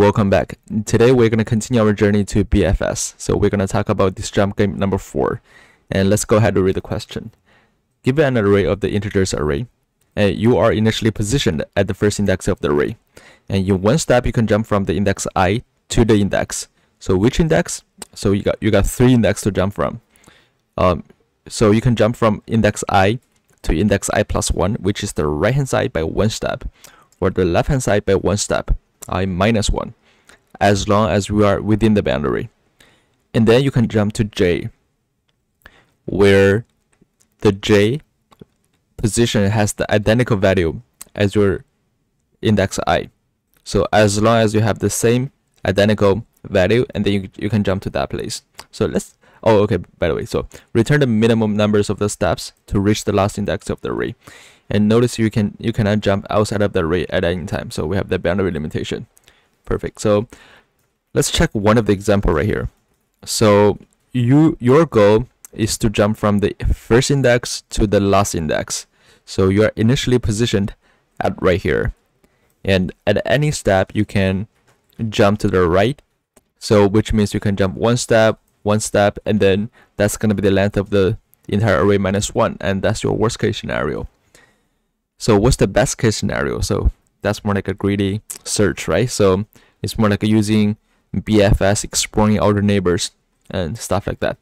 welcome back. Today we're going to continue our journey to BFS. So we're going to talk about this jump game number 4. And let's go ahead and read the question. Given an array of the integers array, and you are initially positioned at the first index of the array. And in one step you can jump from the index I to the index. So which index? So you got 3 indexes to jump from. So you can jump from index I to index I plus 1, which is the right hand side by 1 step, or the left hand side by 1 step, I minus 1, as long as we are within the boundary. And then you can jump to J, where the J position has the identical value as your index I. So as long as you have the same identical value, and then you can jump to that place. So let's, oh okay, by the way, so return the minimum numbers of the steps to reach the last index of the array. And notice you cannot jump outside of the array at any time. So we have the boundary limitation. Perfect. So let's check one of the example right here. So your goal is to jump from the first index to the last index. So you are initially positioned at right here, and at any step you can jump to the right. So which means you can jump one step, and then that's going to be the length of the entire array minus 1, and that's your worst case scenario. So what's the best case scenario? So that's more like a greedy search, right? So it's more like using BFS, exploring outer neighbors and stuff like that.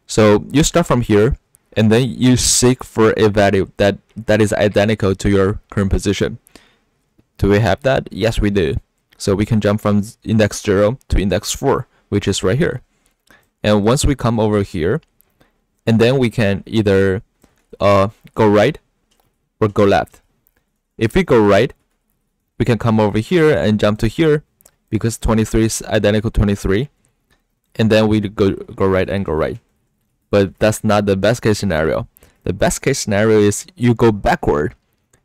So you start from here, and then you seek for a value that is identical to your current position. Do we have that? Yes, we do. So we can jump from index 0 to index 4, which is right here. And once we come over here, and then we can either go right or go left. If we go right, we can come over here and jump to here, because 23 is identical to 23, and then we go right and go right. But that's not the best case scenario. The best case scenario is you go backward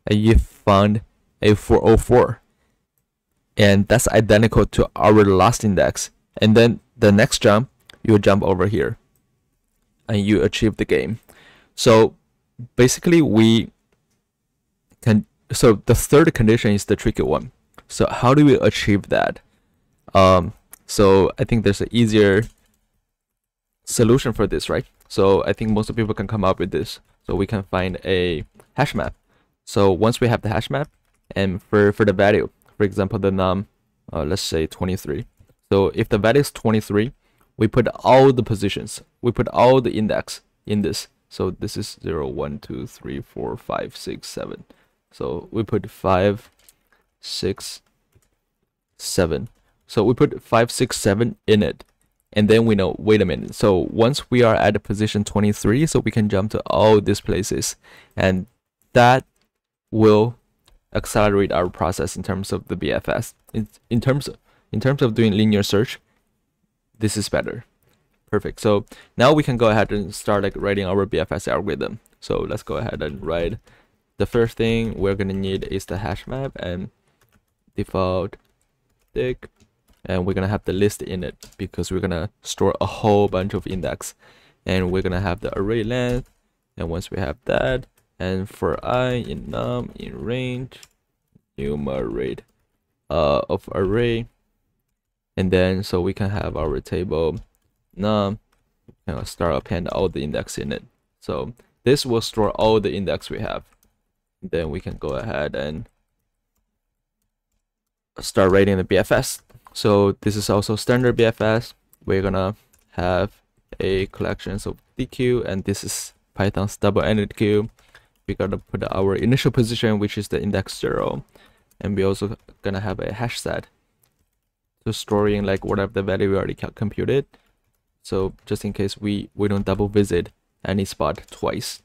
and you found a 404, and that's identical to our last index. And then the next jump, you jump over here and you achieve the game. So basically we can, so the third condition is the tricky one. So how do we achieve that? So I think there's an easier solution for this, right? So I think most people can come up with this. So we can find a hash map. So once we have the hash map, and for the value, for example, the num, let's say 23. So if the value is 23, we put all the positions, we put all the index in this. So this is 0, 1, 2, 3, 4, 5, 6, 7. So we put 5, 6, 7. So we put 5, 6, 7 in it. And then we know, wait a minute. So once we are at position 23, so we can jump to all these places. And that will accelerate our process in terms of the BFS. In terms of doing linear search, this is better. Perfect. So now we can go ahead and start like writing our BFS algorithm. So let's go ahead and write. The first thing we're gonna need is the hash map and default dict, and we're gonna have the list in it because we're gonna store a whole bunch of index, and we're gonna have the array length. And once we have that, and for I in num in range numerate of array, and then so we can have our table num and start append all the index in it. So this will store all the index we have. Then we can go ahead and start writing the BFS. So this is also standard BFS. We're gonna have a collection of DQ, and this is Python's double-ended queue. We gotta put our initial position, which is the index 0, and we also gonna have a hash set to storing like whatever the value we already computed. So just in case we don't double visit any spot twice,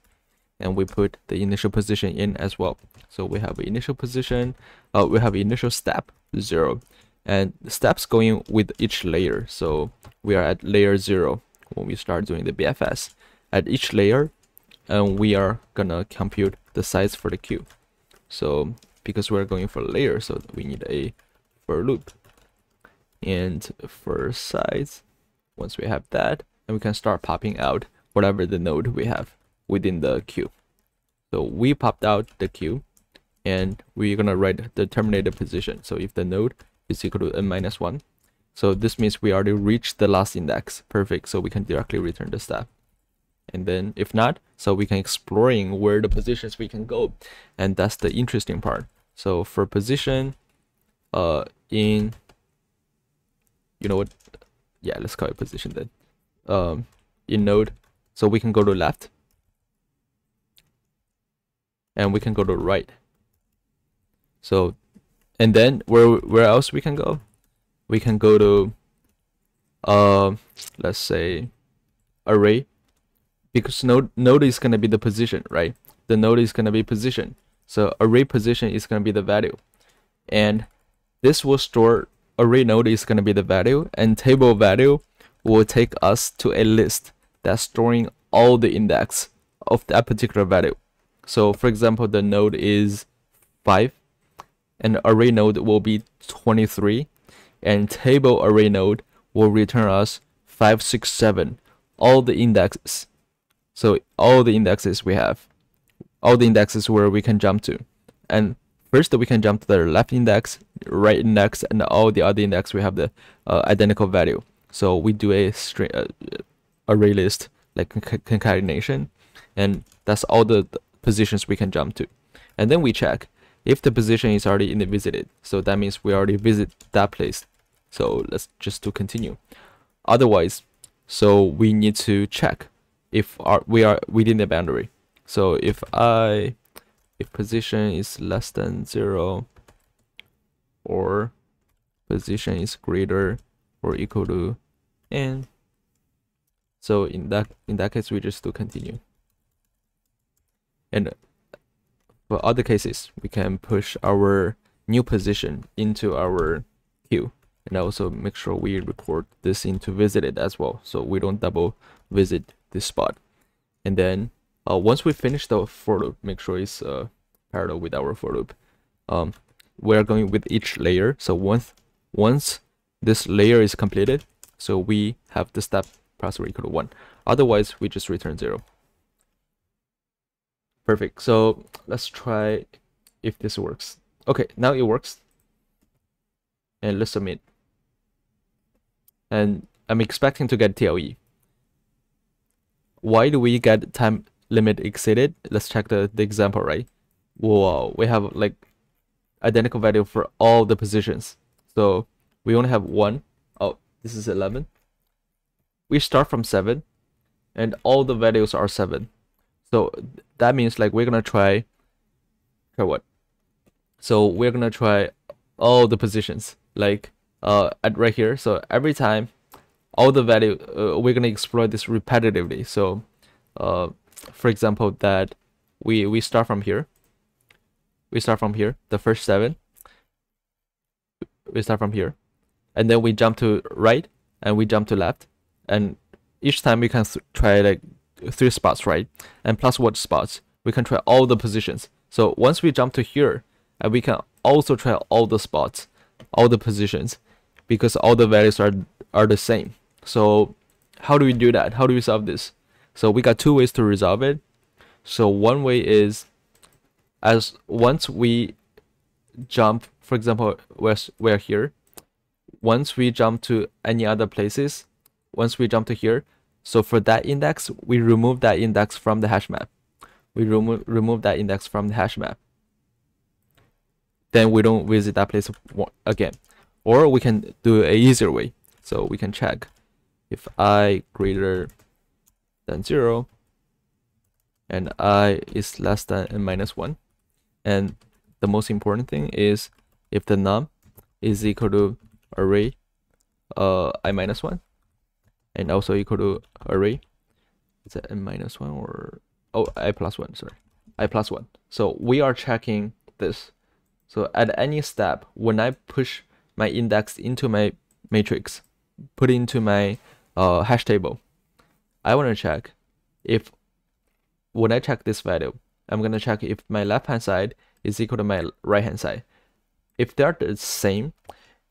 and we put the initial position in as well. So we have initial position, we have initial step 0, and the steps going with each layer. So we are at layer 0 when we start doing the BFS. At each layer, and we are gonna compute the size for the queue. So because we're going for layer, so we need a for loop. And for size, once we have that, and we can start popping out whatever the node we have within the queue. So we popped out the queue, and we're gonna write the terminated position. So if the node is equal to n minus 1. So this means we already reached the last index. Perfect. So we can directly return the step. And then if not, so we can exploring where the positions we can go. And that's the interesting part. So for position, in, you know what? Yeah, let's call it position then. In node, so we can go to left. And we can go to right. So, and then where else we can go? We can go to, let's say, array, because node is gonna be the position, right? The node is gonna be position. So array position is gonna be the value, and this will store, array node is gonna be the value, and table value will take us to a list that's storing all the index of that particular value. So for example, the node is 5, and array node will be 23, and table array node will return us 5, 6, 7, all the indexes. So all the indexes we have, all the indexes where we can jump to. And first we can jump to the left index, right index, and all the other index we have the identical value. So we do a string array list, like concatenation, and that's all the positions we can jump to. And then we check if the position is already in the visited. So that means we already visit that place. So let's just to continue. Otherwise, so we need to check if we are within the boundary. So if position is less than 0, or position is greater or equal to n, so in that case we just do continue. And for other cases, we can push our new position into our queue, and also make sure we record this into visited as well, so we don't double visit this spot. And then once we finish the for loop, make sure it's parallel with our for loop. We're going with each layer. So once this layer is completed, so we have the step processor equal to 1. Otherwise, we just return 0. Perfect. So let's try if this works. Okay, now it works. And let's submit. And I'm expecting to get TLE. Why do we get time limit exceeded? Let's check the example, right? Whoa, we have like identical value for all the positions. So we only have 1. Oh, this is 11. We start from 7, and all the values are 7. So that means like we're gonna try what? So we're gonna try all the positions, like at right here. So every time, all the value, we're gonna exploit this repetitively. So for example, that we start from here. We start from here, the first 7. We start from here, and then we jump to right, and we jump to left, and each time we can try like 3 spots, right? And plus what spots? We can try all the positions. So once we jump to here, and we can also try all the spots, all the positions, because all the values are the same. So how do we do that? How do we solve this? So we got 2 ways to resolve it. So one way is, as once we jump, for example, we're here. Once we jump to any other places, once we jump to here, so for that index, we remove that index from the hash map. We remove that index from the hash map. Then we don't visit that place again. Or we can do a easier way. So we can check if I greater than 0 and I is less than n minus 1. And the most important thing is if the num is equal to array I minus 1, and also equal to array, is it n minus 1 or I plus 1, sorry, I plus 1. So we are checking this. So at any step, when I push my index into my matrix, put it into my hash table, I want to check if, when I check this value, I'm going to check if my left hand side is equal to my right hand side. If they're the same,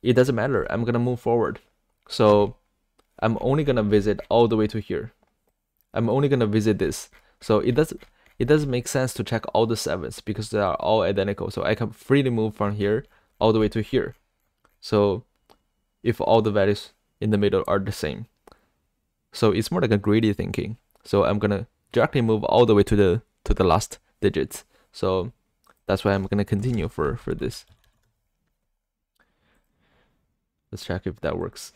it doesn't matter. I'm going to move forward. So I'm only going to visit all the way to here. I'm only going to visit this. So it doesn't make sense to check all the 7s because they are all identical. So I can freely move from here all the way to here. So if all the values in the middle are the same. So it's more like a greedy thinking. So I'm gonna directly move all the way to the last digits. So that's why I'm gonna continue for this. Let's check if that works.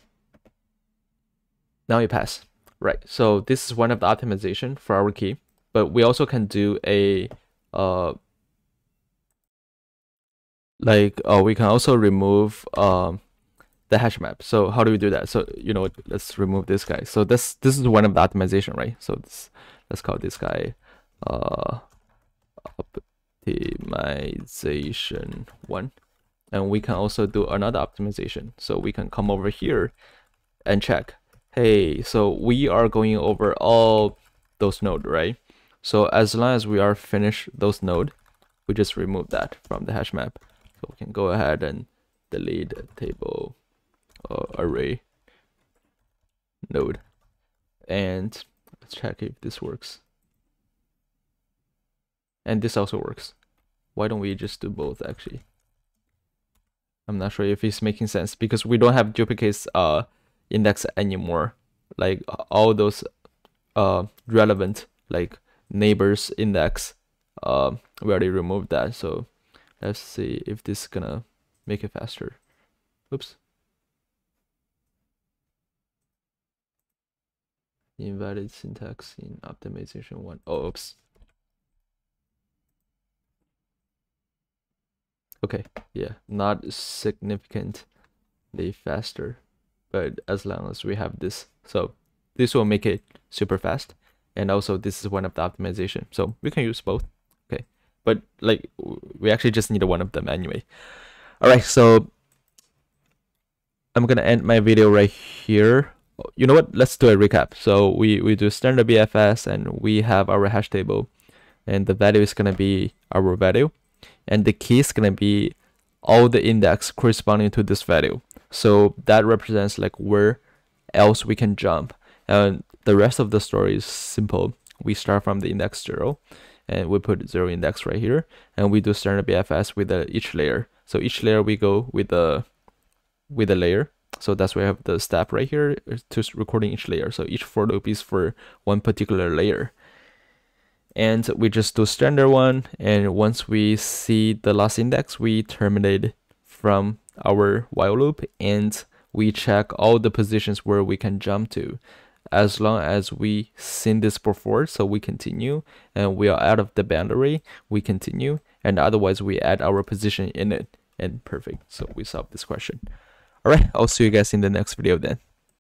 Now you pass. Right. So this is one of the optimization for our key, but we also can do a we can also remove the hash map. So how do we do that? So let's remove this guy. So this is one of the optimization, right? So let's call this guy optimization 1, and we can also do another optimization. So we can come over here and check, hey, so we are going over all those nodes, right? So as long as we are finished those nodes, we just remove that from the hash map. So we can go ahead and delete table array node, and let's check if this works. And this also works. Why don't we just do both? Actually, I'm not sure if it's making sense because we don't have duplicates index anymore. Like all those relevant like neighbors index, we already removed that. So let's see if this is gonna make it faster. Oops. Invalid syntax in optimization 1. Oh, oops. Okay, yeah, not significantly faster, but as long as we have this, so this will make it super fast. And also this is one of the optimization, so we can use both. Okay, but like we actually just need one of them anyway. All right, so I'm gonna end my video right here. You know what, let's do a recap. So we do standard BFS, and we have our hash table, and the value is gonna be our value, and the key is gonna be all the index corresponding to this value. So that represents like where else we can jump, and the rest of the story is simple. We start from the index 0, and we put 0 index right here, and we do standard BFS with each layer. So each layer we go with the layer. So that's why I have the step right here to recording each layer. So each for loop is for one particular layer. And we just do standard one, and once we see the last index, we terminate from our while loop, and we check all the positions where we can jump to. As long as we seen this before, so we continue, and we are out of the boundary, we continue, and otherwise we add our position in it, and perfect. So we solved this question. All right, I'll see you guys in the next video then.